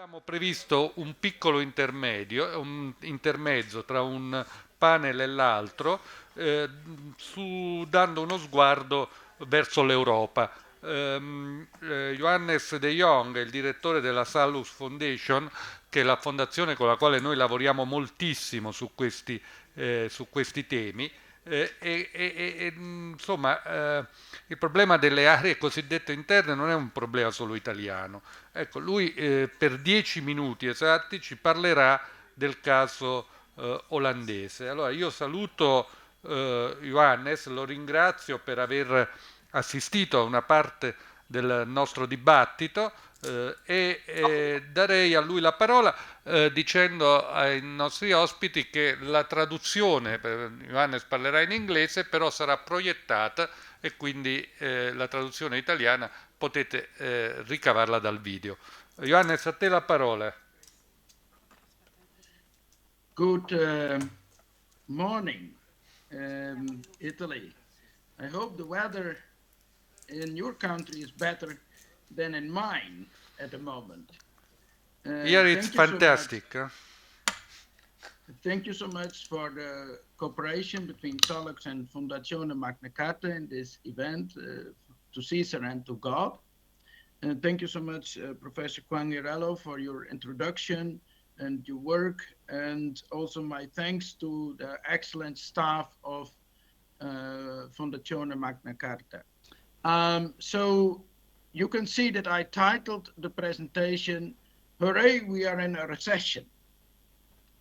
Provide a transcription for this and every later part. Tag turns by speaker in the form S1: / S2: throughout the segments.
S1: Avevamo previsto un piccolo intermedio, un intermezzo tra un panel e l'altro, dando uno sguardo verso l'Europa. Johannes De Jong, il direttore della Sallux Foundation, che è la fondazione con la quale noi lavoriamo moltissimo su questi temi, insomma, il problema delle aree cosiddette interne non è un problema solo italiano. Ecco, lui per 10 minuti esatti ci parlerà del caso olandese. Allora io saluto Johannes, lo ringrazio per aver assistito a una parte del nostro dibattito darei a lui la parola dicendo ai nostri ospiti che la traduzione, Johannes parlerà in inglese, però sarà proiettata e quindi la traduzione italiana potete ricavarla dal video. Johannes, a te la parola.
S2: Good morning, Italy. I hope the weather in your country is better than in mine at the moment.
S1: Here it's
S2: Thank you so much.
S1: fantastic. Huh?
S2: Thank you so much for the cooperation between Sallux and Fondazione Magna Carta in this event to Caesar and to God. And thank you so much, Professor Quagliarello, for your introduction and your work. And also my thanks to the excellent staff of Fondazione Magna Carta. So you can see that I titled the presentation, Hooray, we are in a recession,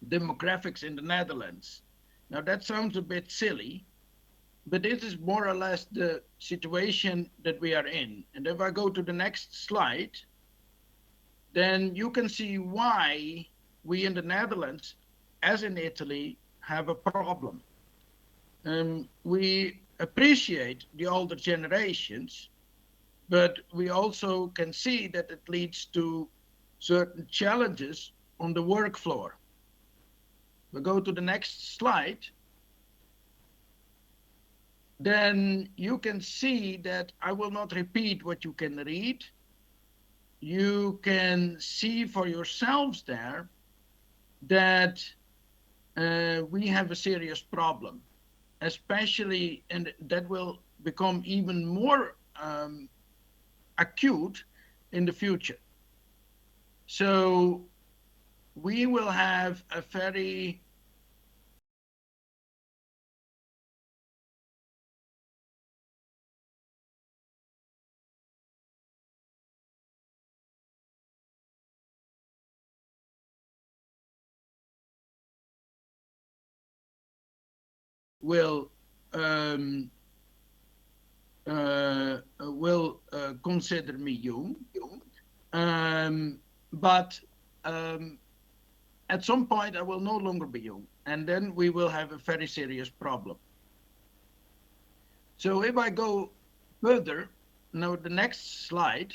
S2: demographics in the Netherlands. Now that sounds a bit silly, but this is more or less the situation that we are in. And if I go to the next slide, then you can see why we in the Netherlands, as in Italy, have a problem. We appreciate the older generations, but we also can see that it leads to certain challenges on the work floor. We go to the next slide, then you can see that I will not repeat what you can read. You can see for yourselves there that we have a serious problem, especially, and that will become even more acute in the future. So we will have a very will consider me young, but at some point I will no longer be young, and then we will have a very serious problem. So if I go further, now the next slide,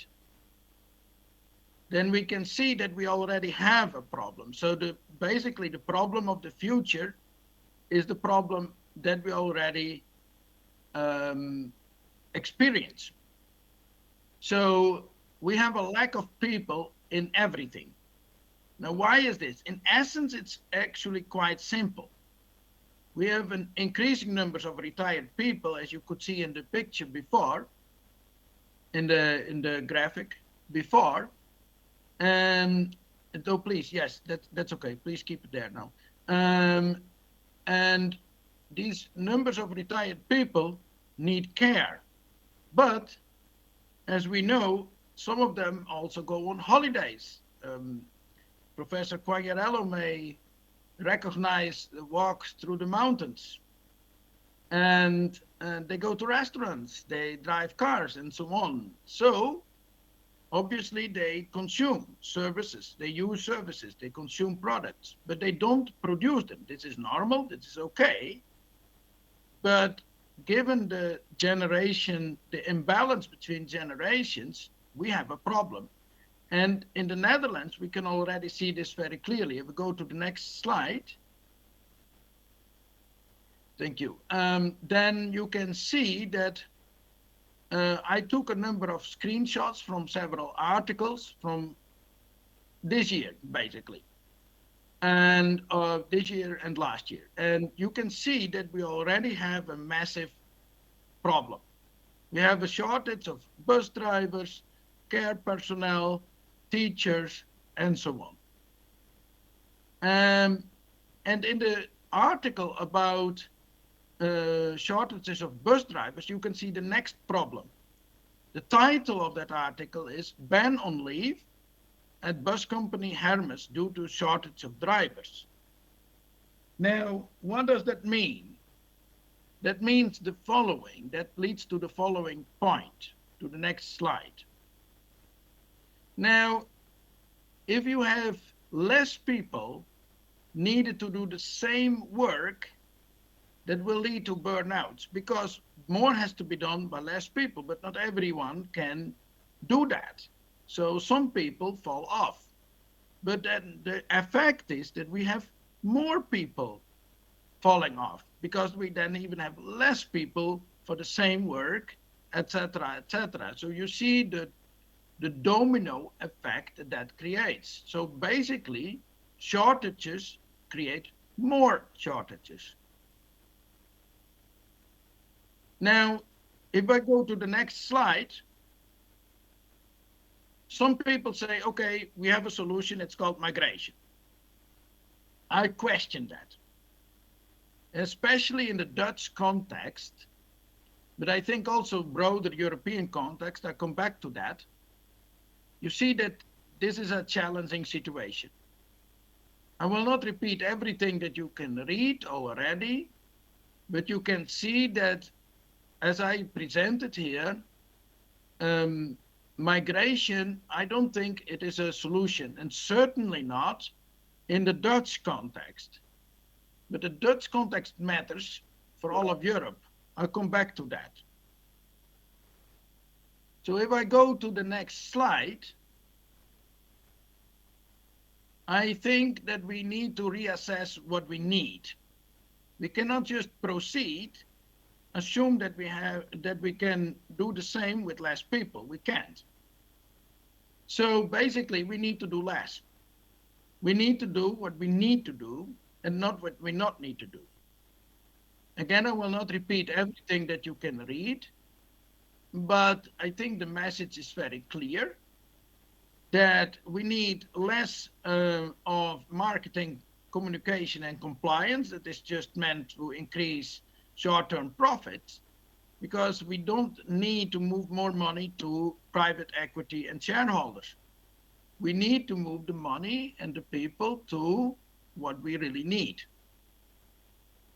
S2: then we can see that we already have a problem. So basically the problem of the future is the problem that we already experience. So we have a lack of people in everything. Now, why is this? In essence, it's actually quite simple. We have an increasing numbers of retired people, as you could see in the picture before, in the graphic before. And though, please, yes, that's okay. Please keep it there now. And these numbers of retired people need care. But as we know, some of them also go on holidays. Professor Quagliarello may recognize the walks through the mountains. And they go to restaurants, they drive cars, and so on. So obviously they consume services, they use services, they consume products, but they don't produce them. This is normal, this is okay. But given the generation, the imbalance between generations, we have a problem. And in the Netherlands, we can already see this very clearly. If we go to the next slide, thank you. Then you can see that I took a number of screenshots from several articles from this year, basically, and this year and last year. And you can see that we already have a massive problem. We have a shortage of bus drivers, care personnel, teachers, and so on. And in the article about shortages of bus drivers, you can see the next problem. The title of that article is Ban on Leave at Bus Company Hermes Due to Shortage of Drivers. Now, what does that mean? That means the following, that leads to the following point, to the next slide. Now, if you have less people needed to do the same work, that will lead to burnouts because more has to be done by less people, but not everyone can do that. So some people fall off. But then the effect is that we have more people falling off because we then even have less people for the same work, etc., etc. So you see the domino effect that creates. So basically, shortages create more shortages. Now, if I go to the next slide, some people say, okay, we have a solution, it's called migration. I question that, especially in the Dutch context, but I think also broader European context, I come back to that. You see that this is a challenging situation. I will not repeat everything that you can read already, but you can see that as I presented here, migration, I don't think it is a solution, and certainly not in the Dutch context. But the Dutch context matters for all of Europe. I'll come back to that. So if I go to the next slide, I think that we need to reassess what we need. We cannot just proceed, assume that we can do the same with less people. We can't. So basically, we need to do less. We need to do what we need to do and not what we not need to do. Again, I will not repeat everything that you can read, but I think the message is very clear that we need less of marketing, communication, and compliance that is just meant to increase short-term profits, because we don't need to move more money to private equity and shareholders. We need to move the money and the people to what we really need.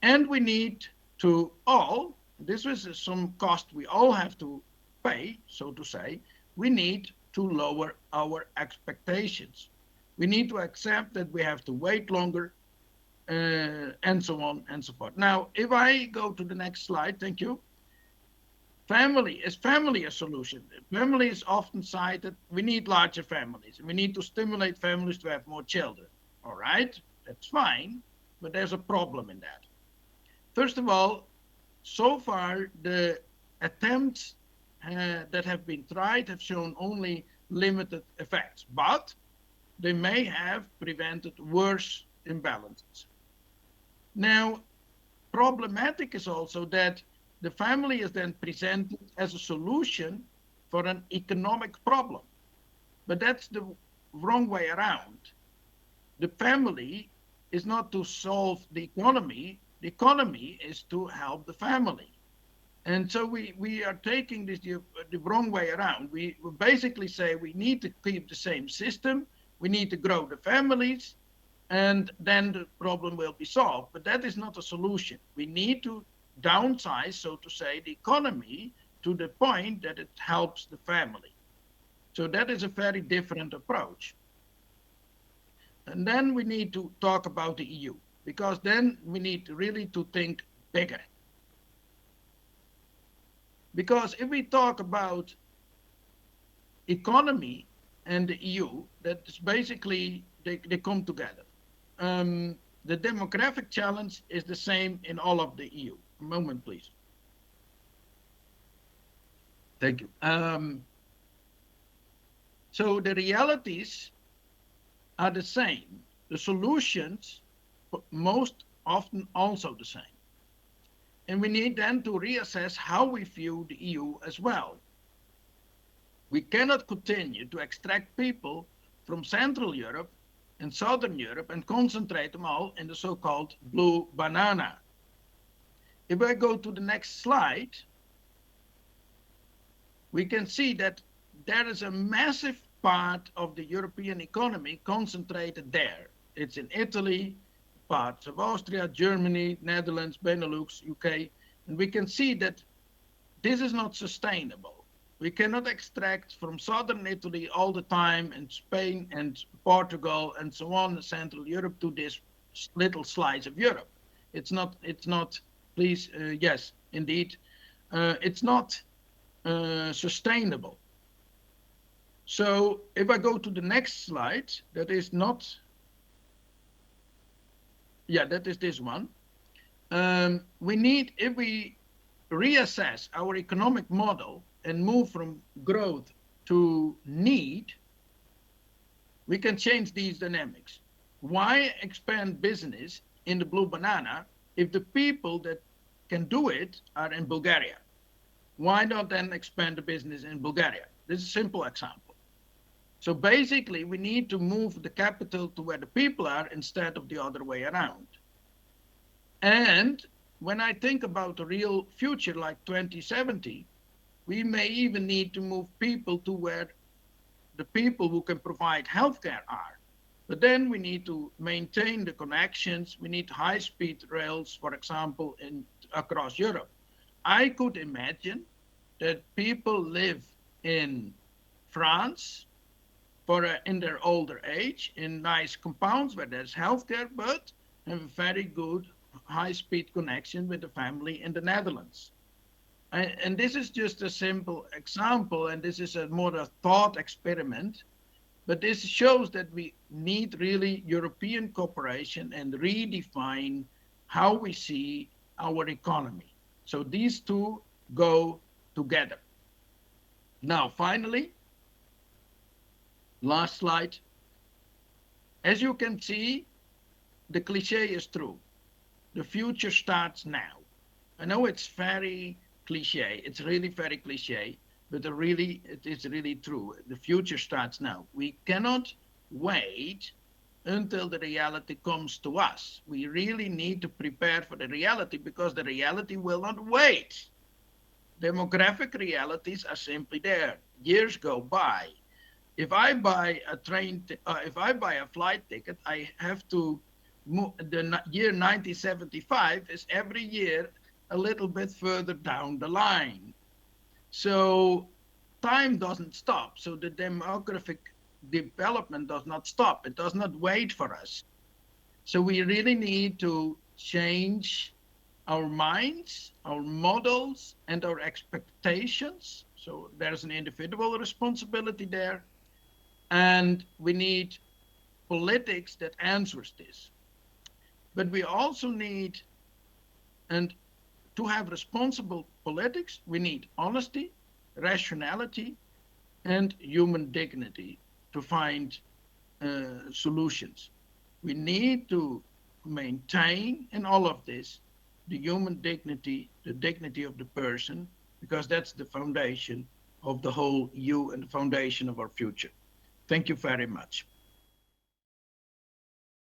S2: And we need to all, this is some cost we all have to pay, so to say, we need to lower our expectations. We need to accept that we have to wait longer, and so on and so forth. Now, if I go to the next slide, thank you. Is family a solution? Family is often cited, we need larger families. We need to stimulate families to have more children. All right, that's fine, but there's a problem in that. First of all, so far, the attempts that have been tried have shown only limited effects, but they may have prevented worse imbalances. Now, problematic is also that the family is then presented as a solution for an economic problem. But that's the wrong way around. The family is not to solve the economy is to help the family. And so we are taking this the wrong way around. We basically say we need to keep the same system, we need to grow the families, and then the problem will be solved. But that is not a solution. We need to downsize, so to say, the economy to the point that it helps the family. So that is a very different approach. And then we need to talk about the EU, because then we need really to think bigger. Because if we talk about economy and the EU, that is basically, they come together. The demographic challenge is the same in all of the EU. A moment, please. Thank you. So the realities are the same. The solutions most often also the same. And we need then to reassess how we view the EU as well. We cannot continue to extract people from Central Europe and Southern Europe and concentrate them all in the so-called blue banana. If I go to the next slide, we can see that there is a massive part of the European economy concentrated there. It's in Italy, parts of Austria, Germany, Netherlands, Benelux, UK, and we can see that this is not sustainable. We cannot extract from southern Italy all the time and Spain and Portugal and so on, Central Europe to this little slice of Europe. It's not, please, yes, indeed, it's not sustainable. So if I go to the next slide, that is not, yeah, that is this one. We need, if we reassess our economic model and move from growth to need, we can change these dynamics. Why expand business in the blue banana if the people that can do it are in Bulgaria? Why not then expand the business in Bulgaria? This is a simple example. So basically, we need to move the capital to where the people are instead of the other way around. And when I think about a real future like 2070, we may even need to move people to where the people who can provide healthcare are. But then we need to maintain the connections. We need high-speed rails, for example, across Europe. I could imagine that people live in France in their older age in nice compounds where there's healthcare, but have a very good high-speed connection with the family in the Netherlands. And this is just a simple example, and this is more a thought experiment, but this shows that we need really European cooperation and redefine how we see our economy. So these two go together. Now, finally, last slide. As you can see, the cliche is true. The future starts now. I know it's very cliche. It's really very cliche, but it is really true. The future starts now. We cannot wait until the reality comes to us. We really need to prepare for the reality because the reality will not wait. Demographic realities are simply there. Years go by. If I buy a flight ticket, I have to move. The year 1975 is every year a little bit further down the line. So time doesn't stop. So the demographic development does not stop. It does not wait for us. So we really need to change our minds, our models, and our expectations. So there's an individual responsibility there. And we need politics that answers this. But we also need, and to have responsible politics, we need honesty, rationality, and human dignity to find solutions. We need to maintain in all of this the human dignity, the dignity of the person, because that's the foundation of the whole EU and the foundation of our future. Thank you very much.